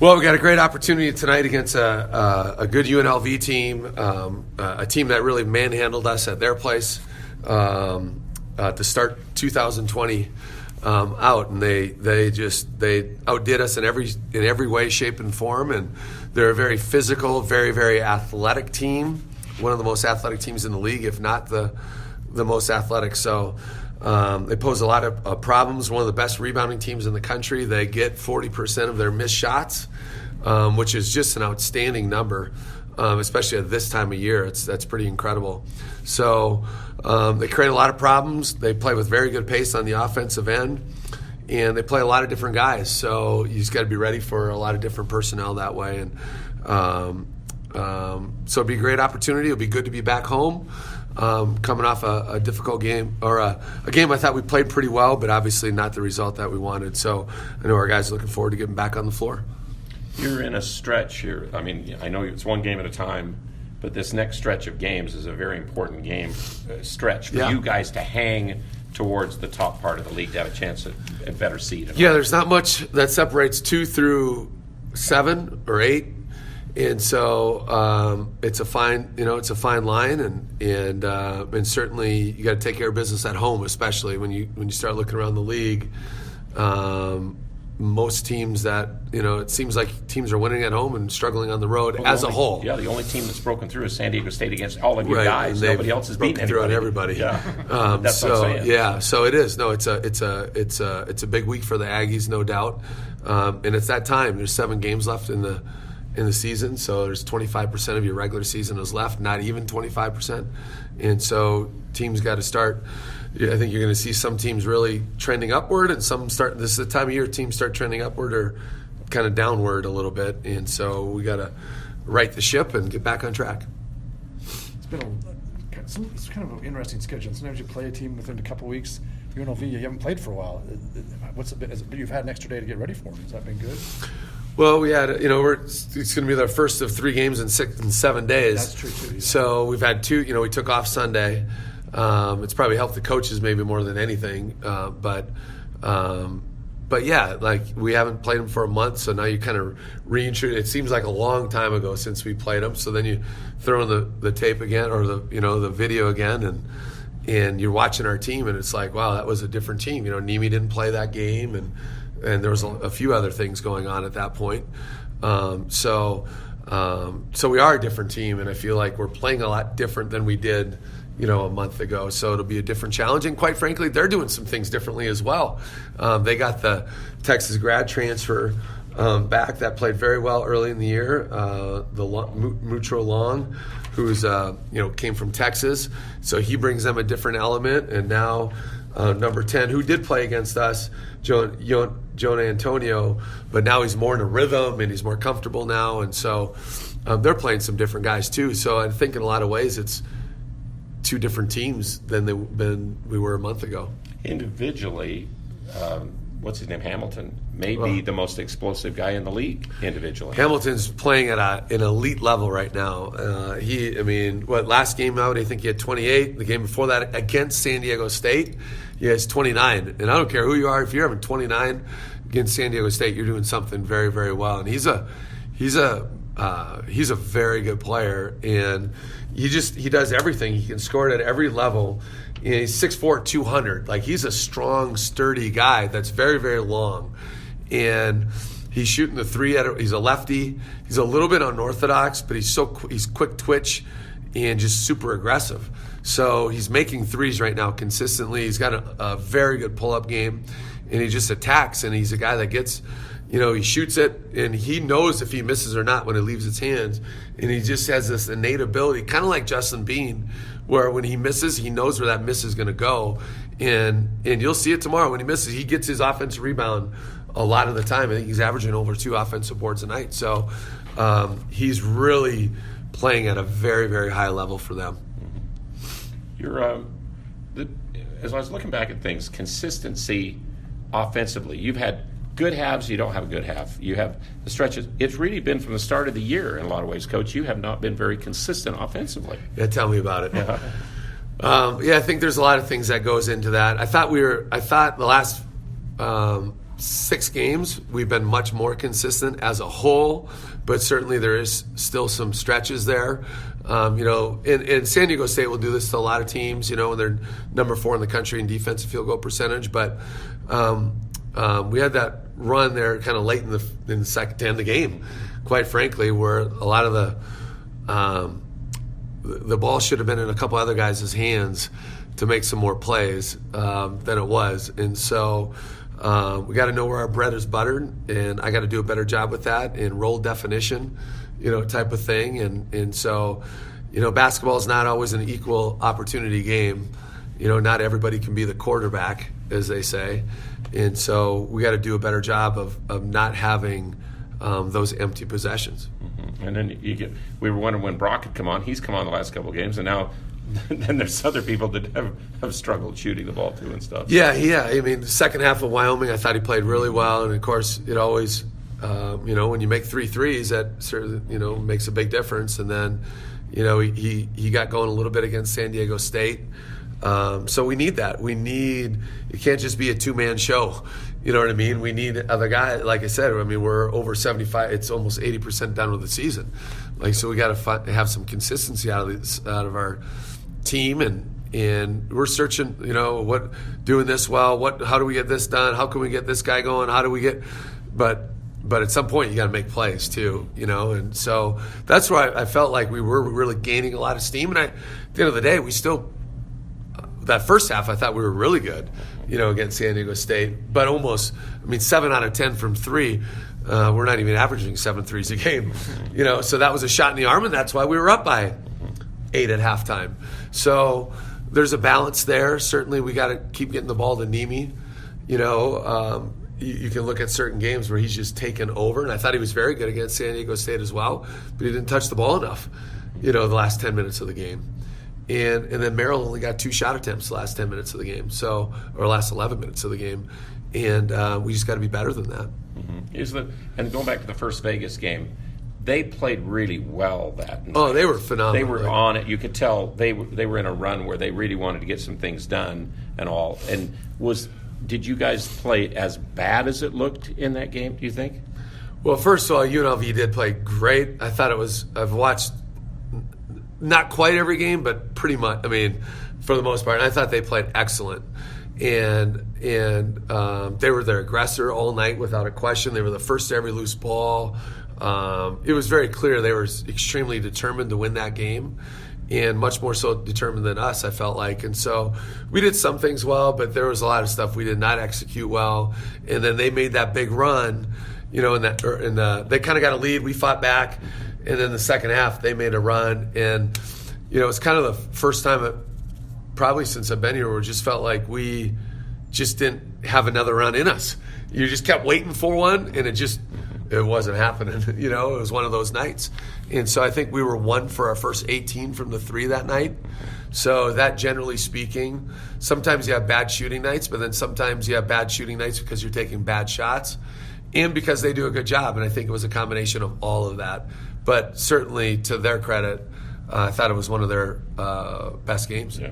Well, we got a great opportunity tonight against a good UNLV team, a team that really manhandled us at their place to start 2020 out, and they outdid us in every way, shape, and form. And they're a very physical, very, very athletic team, one of the most athletic teams in the league, if not the most athletic. So they pose a lot of problems. One of the best rebounding teams in the country. They get 40% of their missed shots, which is just an outstanding number, especially at this time of year. That's pretty incredible. So they create a lot of problems. They play with very good pace on the offensive end, and they play a lot of different guys. So you just got to be ready for a lot of different personnel that way. And so it'll be a great opportunity. It'll be good to be back home. Coming off a difficult game, or a game I thought we played pretty well, but obviously not the result that we wanted. So I know our guys are looking forward to getting back on the floor. You're in a stretch here. I mean, I know it's one game at a time, but this next stretch of games is a very important game stretch for you guys to hang towards the top part of the league, to have a chance at a better seed. Yeah, there's not much that separates 2 through 7 or 8. And so it's a fine line, and certainly you got to take care of business at home, especially when you start looking around the league. Most teams that it seems like teams are winning at home and struggling on the road a whole. Yeah, the only team that's broken through is San Diego State against all of you guys. Nobody else has beaten through on everybody. Yeah, that's what I'm saying. Yeah, so it is. No, it's a big week for the Aggies, no doubt. And it's that time. There's 7 games left in the season, so there's 25% of your regular season is left, not even 25%. And so teams got to start. I think you're going to see some teams really trending upward, and some start. This is the time of year teams start trending upward or kind of downward a little bit. And so we got to right the ship and get back on track. It's kind of an interesting schedule. Sometimes you play a team within a couple of weeks. UNLV, you haven't played for a while. You've had an extra day to get ready for them. Has that been good? Well, we had, it's going to be the first of 3 games in 7 days. That's true, too. Yeah. So we've had 2, we took off Sunday. It's probably helped the coaches maybe more than anything. But yeah, like we haven't played them for a month, so now you kind of reintroduce. It seems like a long time ago since we played them. So then you throw in the tape again, or the video again, and you're watching our team, and it's like, wow, that was a different team. Nemi didn't play that game, and there was a few other things going on at that point. So we are a different team, and I feel like we're playing a lot different than we did, a month ago. So it'll be a different challenge. And quite frankly, they're doing some things differently as well. They got the Texas grad transfer back that played very well early in the year, Mutro Long, who's came from Texas. So he brings them a different element. And now number 10, who did play against us, Jonah Antonio, but now he's more in a rhythm and he's more comfortable now. And so they're playing some different guys too. So I think in a lot of ways it's 2 different teams than we were a month ago. Individually, what's his name? Hamilton may be the most explosive guy in the league individually. Hamilton's playing at an elite level right now. Last game out, I think he had 28. The game before that against San Diego State, he has 29. And I don't care who you are, if you're having 29 against San Diego State, you're doing something very, very well. And he's a very good player, and he does everything. He can score it at every level. He's 6'4", 200. Like, he's a strong, sturdy guy that's very, very long. And he's shooting the 3 he's a lefty. He's a little bit unorthodox, but he's quick twitch and just super aggressive. So he's making 3s right now consistently. He's got a very good pull-up game, and he just attacks. And he's a guy that gets, he shoots it, and he knows if he misses or not when it leaves his hands. And he just has this innate ability, kind of like Justin Bean, where when he misses, he knows where that miss is going to go. And you'll see it tomorrow. When he misses, he gets his offensive rebound a lot of the time. I think he's averaging over 2 offensive boards a night. So he's really playing at a very, very high level for them. As I was looking back at things, consistency offensively, you've had good halves, you don't have a good half. You have the stretches. It's really been from the start of the year in a lot of ways, Coach. You have not been very consistent offensively. Yeah, tell me about it. I think there's a lot of things that goes into that. I thought the last 6 games, we've been much more consistent as a whole, but certainly there is still some stretches there. And San Diego State will do this to a lot of teams, when they're number 4 in the country in defensive field goal percentage. But we had that run there kind of late in the second to end the game, quite frankly, where a lot of the ball should have been in a couple other guys' hands to make some more plays than it was. And so we got to know where our bread is buttered, and I got to do a better job with that in role definition, type of thing. And so, basketball is not always an equal opportunity game. Not everybody can be the quarterback, as they say. And so we got to do a better job of not having those empty possessions. Mm-hmm. And then we were wondering when Brock had come on. He's come on the last couple of games, and now then there's other people that have struggled shooting the ball too and stuff. Yeah. I mean, the second half of Wyoming, I thought he played really well, and of course, it always, when you make 3 threes, that certainly, makes a big difference. And then, he got going a little bit against San Diego State. So we need that. It can't just be a 2-man show. You know what I mean? We need other guys. Like I said, we're over 75. It's almost 80% done with the season. So we got to have some consistency out of our team, and we're searching. Doing this well. How do we get this done? How can we get this guy going? How do we get? But at some point you got to make plays too. And so that's why I felt like we were really gaining a lot of steam. And at the end of the day, we still. That first half, I thought we were really good, against San Diego State. But almost, 7 out of 10 from 3. We're not even averaging 7 threes a game, So that was a shot in the arm, and that's why we were up by 8 at halftime. So there's a balance there. Certainly, we got to keep getting the ball to Nimi. You can look at certain games where he's just taken over, and I thought he was very good against San Diego State as well, but he didn't touch the ball enough, the last 10 minutes of the game. And then Merrill only got 2 shot attempts the last 10 minutes of the game, or last 11 minutes of the game. And we just got to be better than that. Mm-hmm. And going back to the first Vegas game, they played really well that night. Oh, they were phenomenal. They were on it. You could tell they were in a run where they really wanted to get some things done and all. And did you guys play as bad as it looked in that game, do you think? Well, first of all, UNLV did play great. I thought I've watched not quite every game, but pretty much, for the most part. And I thought they played excellent. And they were their aggressor all night without a question. They were the first to every loose ball. It was very clear they were extremely determined to win that game, and much more so determined than us, I felt like. And so we did some things well, but there was a lot of stuff we did not execute well. And then they made that big run, they kind of got a lead. We fought back. And then the second half, they made a run. And, it's kind of the first time, probably since I've been here, where it just felt like we just didn't have another run in us. You just kept waiting for one, and it wasn't happening. It was one of those nights. And so I think we were 1 for our first 18 from the 3 that night. So that, generally speaking, sometimes you have bad shooting nights, but then sometimes you have bad shooting nights because you're taking bad shots and because they do a good job. And I think it was a combination of all of that. But certainly, to their credit, I thought it was one of their best games. Yeah.